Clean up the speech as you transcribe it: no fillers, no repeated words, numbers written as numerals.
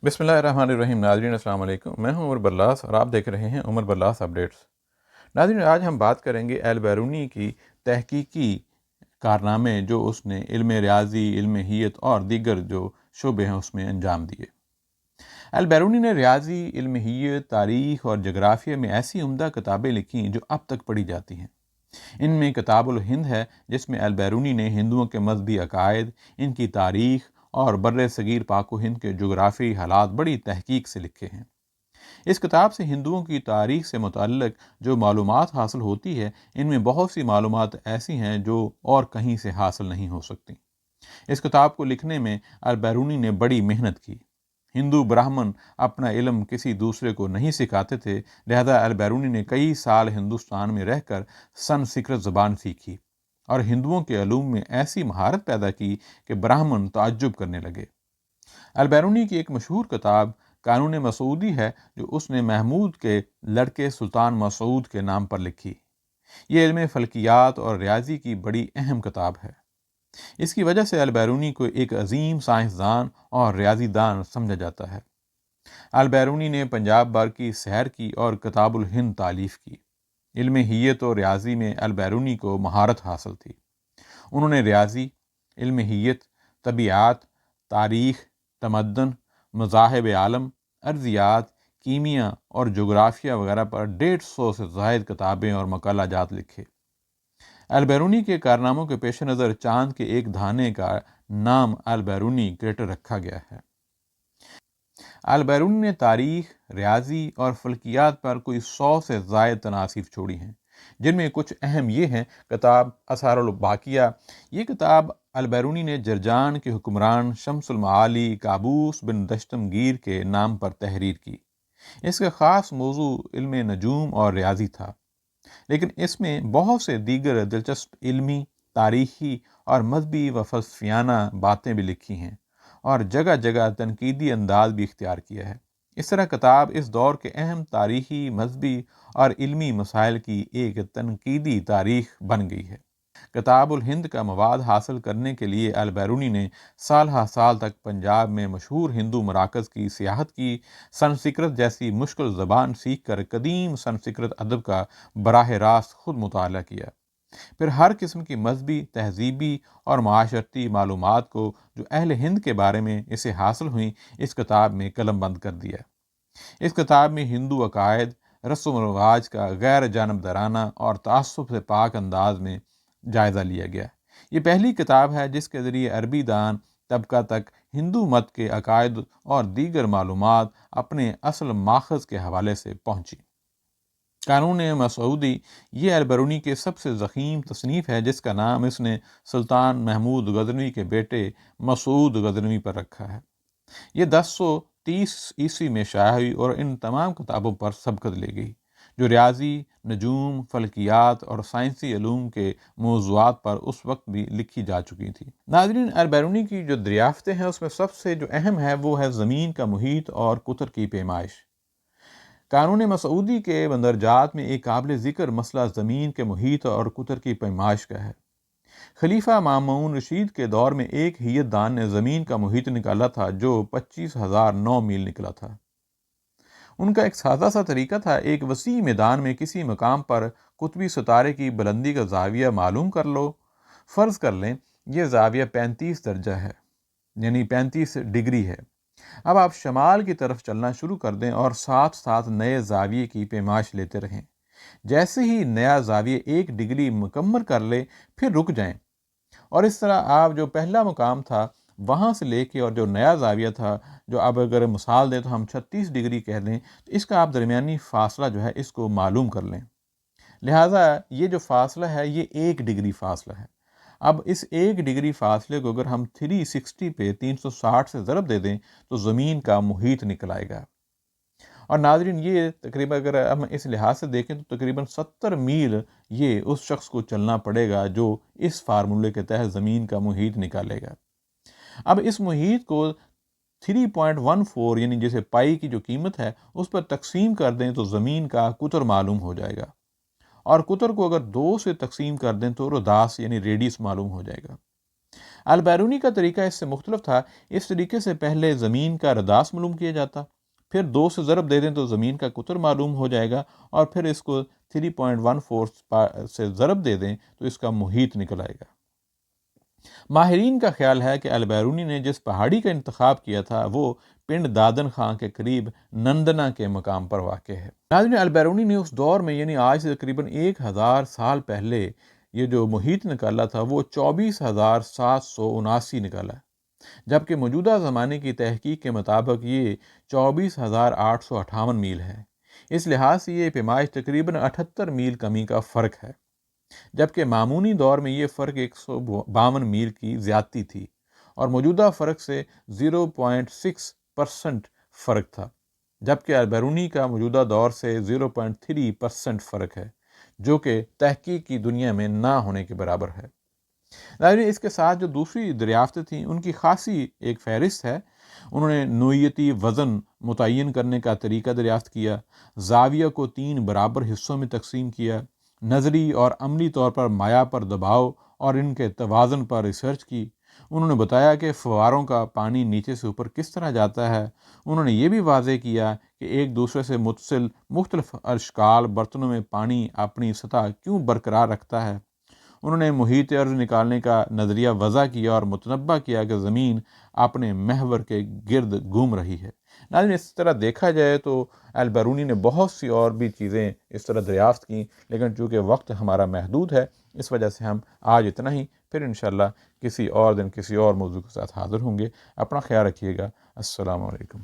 بسم اللہ الرحمن الرحیم۔ ناظرین السلام علیکم، میں ہوں عمر برلاس اور آپ دیکھ رہے ہیں عمر برلاس اپڈیٹس۔ ناظرین، آج ہم بات کریں گے البیرونی کی تحقیقی کارنامے جو اس نے علم ریاضی، علم ہیت اور دیگر جو شعبے ہیں اس میں انجام دیے۔ البیرونی نے ریاضی، علم ہیت، تاریخ اور جغرافیہ میں ایسی عمدہ کتابیں لکھیں جو اب تک پڑھی جاتی ہیں۔ ان میں کتاب الہند ہے، جس میں البیرونی نے ہندوؤں کے مذہبی عقائد، ان کی تاریخ اور بر صغیر پاک و ہند کے جغرافیائی حالات بڑی تحقیق سے لکھے ہیں۔ اس کتاب سے ہندوؤں کی تاریخ سے متعلق جو معلومات حاصل ہوتی ہے، ان میں بہت سی معلومات ایسی ہیں جو اور کہیں سے حاصل نہیں ہو سکتی۔ اس کتاب کو لکھنے میں البیرونی نے بڑی محنت کی۔ ہندو براہمن اپنا علم کسی دوسرے کو نہیں سکھاتے تھے، لہذا البیرونی نے کئی سال ہندوستان میں رہ کر سنسکرت زبان سیکھی اور ہندوؤں کے علوم میں ایسی مہارت پیدا کی کہ براہمن تعجب کرنے لگے۔ البیرونی کی ایک مشہور کتاب قانون مسعودی ہے، جو اس نے محمود کے لڑکے سلطان مسعود کے نام پر لکھی۔ یہ علم فلکیات اور ریاضی کی بڑی اہم کتاب ہے۔ اس کی وجہ سے البیرونی کو ایک عظیم سائنسدان اور ریاضی دان سمجھا جاتا ہے۔ البیرونی نے پنجاب بھر کی سیر کی اور کتاب الہند تالیف کی۔ علم ہیت اور ریاضی میں البیرونی کو مہارت حاصل تھی۔ انہوں نے ریاضی، علم ہیت، طبیعیات، تاریخ، تمدن، مذاہب عالم، ارضیات، کیمیا اور جغرافیہ وغیرہ پر 150 سے زائد کتابیں اور مقالہ جات لکھے۔ البیرونی کے کارناموں کے پیش نظر چاند کے ایک دھانے کا نام البیرونی کریٹر رکھا گیا ہے۔ البیرونی نے تاریخ، ریاضی اور فلکیات پر کوئی 100 سے زائد تناصیر چھوڑی ہیں، جن میں کچھ اہم یہ ہیں۔ کتاب اثار الباقیہ، یہ کتاب البیرونی نے جرجان کے حکمران شمس المعالی قابوس بن دشتم گیر کے نام پر تحریر کی۔ اس کا خاص موضوع علم نجوم اور ریاضی تھا، لیکن اس میں بہت سے دیگر دلچسپ علمی، تاریخی اور مذہبی و فلسفیانہ باتیں بھی لکھی ہیں اور جگہ جگہ تنقیدی انداز بھی اختیار کیا ہے۔ اس طرح کتاب اس دور کے اہم تاریخی، مذہبی اور علمی مسائل کی ایک تنقیدی تاریخ بن گئی ہے۔ کتاب الہند کا مواد حاصل کرنے کے لیے البیرونی نے سال ہر سال تک پنجاب میں مشہور ہندو مراکز کی سیاحت کی، سنسکرت جیسی مشکل زبان سیکھ کر قدیم سنسکرت ادب کا براہ راست خود مطالعہ کیا، پھر ہر قسم کی مذہبی، تہذیبی اور معاشرتی معلومات کو جو اہل ہند کے بارے میں اسے حاصل ہوئیں، اس کتاب میں قلم بند کر دیا۔ اس کتاب میں ہندو عقائد، رسم و رواج کا غیر جانبدارانہ اور تعصب سے پاک انداز میں جائزہ لیا گیا۔ یہ پہلی کتاب ہے جس کے ذریعے عربی دان طبقہ تک ہندو مت کے عقائد اور دیگر معلومات اپنے اصل ماخذ کے حوالے سے پہنچی۔ قانون مسعودی یہ البیرونی کے سب سے ضخیم تصنیف ہے، جس کا نام اس نے سلطان محمود غزنوی کے بیٹے مسعود غزنوی پر رکھا ہے۔ یہ 1030 عیسوی میں شائع ہوئی اور ان تمام کتابوں پر سبقت لے گئی جو ریاضی، نجوم، فلکیات اور سائنسی علوم کے موضوعات پر اس وقت بھی لکھی جا چکی تھی۔ ناظرین، البیرونی کی جو دریافتیں ہیں اس میں سب سے جو اہم ہے وہ ہے زمین کا محیط اور قطر کی پیمائش۔ قانون مسعودی کے مندرجات میں ایک قابل ذکر مسئلہ زمین کے محیط اور قطر کی پیمائش کا ہے۔ خلیفہ مامون رشید کے دور میں ایک ہیت دان نے زمین کا محیط نکالا تھا جو 25,009 میل نکلا تھا۔ ان کا ایک سادہ سا طریقہ تھا، ایک وسیع میدان میں کسی مقام پر قطبی ستارے کی بلندی کا زاویہ معلوم کر لو۔ فرض کر لیں یہ زاویہ 35 درجہ ہے، یعنی 35 ڈگری ہے۔ اب آپ شمال کی طرف چلنا شروع کر دیں اور ساتھ ساتھ نئے زاویے کی پیمائش لیتے رہیں۔ جیسے ہی نیا زاویہ 1 ڈگری مکمل کر لے پھر رک جائیں، اور اس طرح آپ جو پہلا مقام تھا وہاں سے لے کے اور جو نیا زاویہ تھا، جو اب اگر مثال دیں تو ہم 36 ڈگری کہہ لیں، تو اس کا آپ درمیانی فاصلہ جو ہے اس کو معلوم کر لیں۔ لہٰذا یہ جو فاصلہ ہے یہ 1 ڈگری فاصلہ ہے۔ اب اس 1 ڈگری فاصلے کو اگر ہم 360 پہ 360 سے ضرب دے دیں تو زمین کا محیط نکل آئے گا۔ اور ناظرین، یہ تقریباً اگر ہم اس لحاظ سے دیکھیں تو تقریباً 70 میل یہ اس شخص کو چلنا پڑے گا جو اس فارمولے کے تحت زمین کا محیط نکالے گا۔ اب اس محیط کو 3.14 یعنی جیسے پائی کی جو قیمت ہے اس پر تقسیم کر دیں تو زمین کا قطر معلوم ہو جائے گا، اور قطر کو اگر 2 سے تقسیم کر دیں تو رداس یعنی ریڈیس معلوم ہو جائے گا۔ البیرونی کا طریقہ اس سے مختلف تھا۔ اس طریقے سے پہلے زمین کا رداس معلوم کیا جاتا، پھر 2 سے ضرب دے دیں تو زمین کا قطر معلوم ہو جائے گا، اور پھر اس کو 3.14 سے ضرب دے دیں تو اس کا محیط نکل آئے گا۔ ماہرین کا خیال ہے کہ البیرونی نے جس پہاڑی کا انتخاب کیا تھا وہ پنڈ دادن خاں کے قریب نندنا کے مقام پر واقع ہے۔ ناظرین، البیرونی نے اس دور میں یعنی آج سے تقریباً 1000 سال پہلے یہ جو محیط نکالا تھا وہ 24,779 نکالا ہے، جبکہ موجودہ زمانے کی تحقیق کے مطابق یہ 24,858 میل ہے۔ اس لحاظ سے یہ پیمائش تقریباً 78 میل کمی کا فرق ہے، جبکہ معمونی دور میں یہ فرق 152 میل کی زیادتی تھی، اور موجودہ فرق سے 0.6% فرق تھا، جبکہ البیرونی کا موجودہ دور سے 0.3% فرق ہے، جو کہ تحقیق کی دنیا میں نہ ہونے کے برابر ہے۔ ناظرین، اس کے ساتھ جو دوسری دریافتیں تھیں ان کی خاصی ایک فہرست ہے۔ انہوں نے نوعیتی وزن متعین کرنے کا طریقہ دریافت کیا، زاویہ کو 3 برابر حصوں میں تقسیم کیا، نظری اور عملی طور پر مایع پر دباؤ اور ان کے توازن پر ریسرچ کی۔ انہوں نے بتایا کہ فواروں کا پانی نیچے سے اوپر کس طرح جاتا ہے۔ انہوں نے یہ بھی واضح کیا کہ ایک دوسرے سے متصل مختلف اشکال برتنوں میں پانی اپنی سطح کیوں برقرار رکھتا ہے۔ انہوں نے محیط ارض نکالنے کا نظریہ وضع کیا اور متنبہ کیا کہ زمین اپنے محور کے گرد گھوم رہی ہے۔ ناظرین، اس طرح دیکھا جائے تو البیرونی نے بہت سی اور بھی چیزیں اس طرح دریافت کیں، لیکن چونکہ وقت ہمارا محدود ہے اس وجہ سے ہم آج اتنا ہی، پھر انشاءاللہ کسی اور دن کسی اور موضوع کے ساتھ حاضر ہوں گے۔ اپنا خیال رکھیے گا۔ السلام علیکم۔